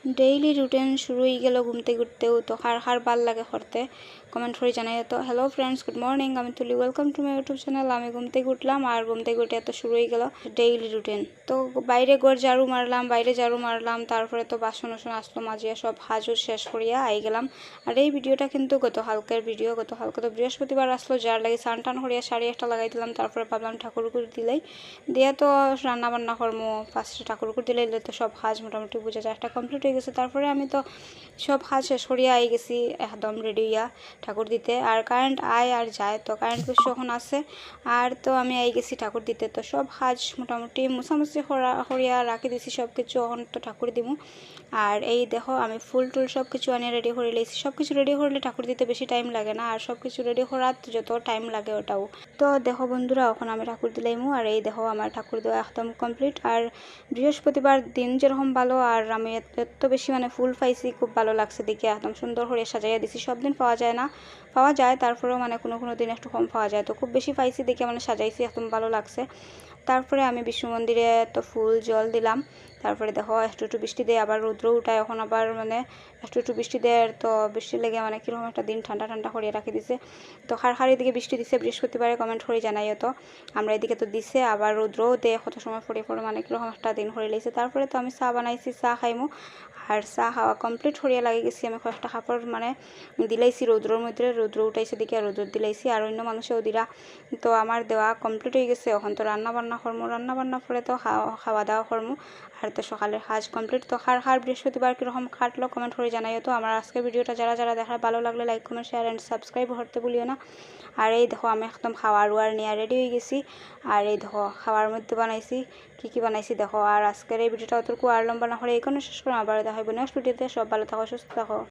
Daily routine শুরু হয়ে গেল ঘুম থেকে উঠতেও। তো কার ভাল লাগে করতে কমেন্ট করে জানাই। তো হ্যালো ফ্রেন্ডস, গুড মর্নিং, আমি তুলি, welcome to my YouTube channel. আমি ঘুম থেকে উঠলাম আর ঘুম থেকে উঠে তো শুরু হয়ে গেল ডেইলি রুটিন। তো বাইরে ঝাড়ু মারলাম, তারপরে তো বাসন আসলো মাজিয়া সব হাজুর শেষ করিয়া আই গেলাম। আর এই ভিডিওটা কিন্তু গতকালকের ভিডিও। গতকালকে তো বৃহস্পতিবার আসলো, যার লাগে স্নান টান করিয়া শাড়ি একটা লাগাই দিলাম। তারপরে ভাবলাম ঠাকুরকুর দিলেই দিয়া তো রান্না বান্না করবো, ফার্স্টে ঠাকুরকুর দিলেই তো সব কাজ মোটামুটি বোঝা যায় একটা কমপ্লিট হয়ে গেছে। তারপরে আমি তো সব কাজ শেষ করিয়া আই গেছি একদম রেডি হইয়া ঠাকুর দিতে। আর কারেন্ট আয় আর যায়, তো কারেন্ট বেশি এখন আছে। আর তো আমি আই গেছি ঠাকুর দিতে। তো সব কাজ মোটামুটি মুছামুছি করিয়া রাখি দিছি সব কিছু, এখন তো ঠাকুর দিব। আর এই দেখো আমি ফুল টুল সব কিছু আনিয়ে রেডি করে লইছি। সব কিছু রেডি করলে ঠাকুর দিতে বেশি টাইম লাগে না, আর সব কিছু রেডি করার যত টাইম লাগে ওটাও। তো দেখো বন্ধুরা, এখন আমি ঠাকুর দিলাইমু। আর এই দেখো আমার ঠাকুর দেওয়া একদম কমপ্লিট। আর বৃহস্পতিবার দিন যেরকম ভালো, আর আমি এত বেশি মানে ফুল পাইছি, খুব ভালো লাগছে দেখে। একদম সুন্দর করে সাজাইয়া দিছি। সব দিন পাওয়া যায় না, পাওয়া যায়, তারপরেও মানে কোনো দিন একটু কম পাওয়া যায়। তো খুব বেশি পাইছি দেখে মানে সাজাইছি, একদম ভালো লাগছে। তারপরে আমি বিষ্ণু মন্দিরে তো ফুল জল দিলাম। তারপরে দেখো একটু বৃষ্টি দেয়, আবার রৌদ্র উঠায়। এখন আবার মানে একটু বৃষ্টি দেয়, তো বৃষ্টি লেগে মানে কীরকম একটা দিন ঠান্ডা করিয়ে রাখি দিছে। তো হার এদিকে বৃষ্টি দিছে বৃহস্পতিবারে, কমেন্ট করে জানাইও। তো আমরা এদিকে তো দিছে, আবার রৌদ্রও দেয় কত সময় পরে মানে কীরকম একটা দিন হয়ে লেগেছে। তারপরে তো আমি চা বানাইছি, চা খাইমু। আর চা খাওয়া কমপ্লিট হরিয়া লাগে গেছি। আমি কয়েকটা কাপড় মানে দিলাইছি রৌদ্রের মধ্যে, রৌদ্র উঠাইছে দিকে রৌদ্র দিলাইছি, আর অন্য মানুষেও দিলা। তো আমার দেওয়া কমপ্লিট হয়ে গেছে। এখন তো রান্না বান্না পরে তো খাওয়া দাওয়া করমু। আর তো সকালের কাজ কমপ্লিট। তো হার বৃহস্পতিবার কীরকম কাটলো কমেন্ট করে জানাইও। তো আমার আজকের ভিডিওটা যারা দেখার ভালো লাগলে like comment share and subscribe করতে ভুলিও না। আর এই দেখো আমি একদম খাওয়ার নিয়ে রেডি হয়ে গেছি। আর এই দেখো খাওয়ার মধ্যে বানাইছি কি বানাইছি দেখো। আর আজকের এই ভিডিওটা অতটুকু আর লম্বা না হলে এই কোনো শেষ করো। আবার দেখা হবে নেক্সট ভিডিওতে। সব ভালো থাকো, সুস্থ থাকো।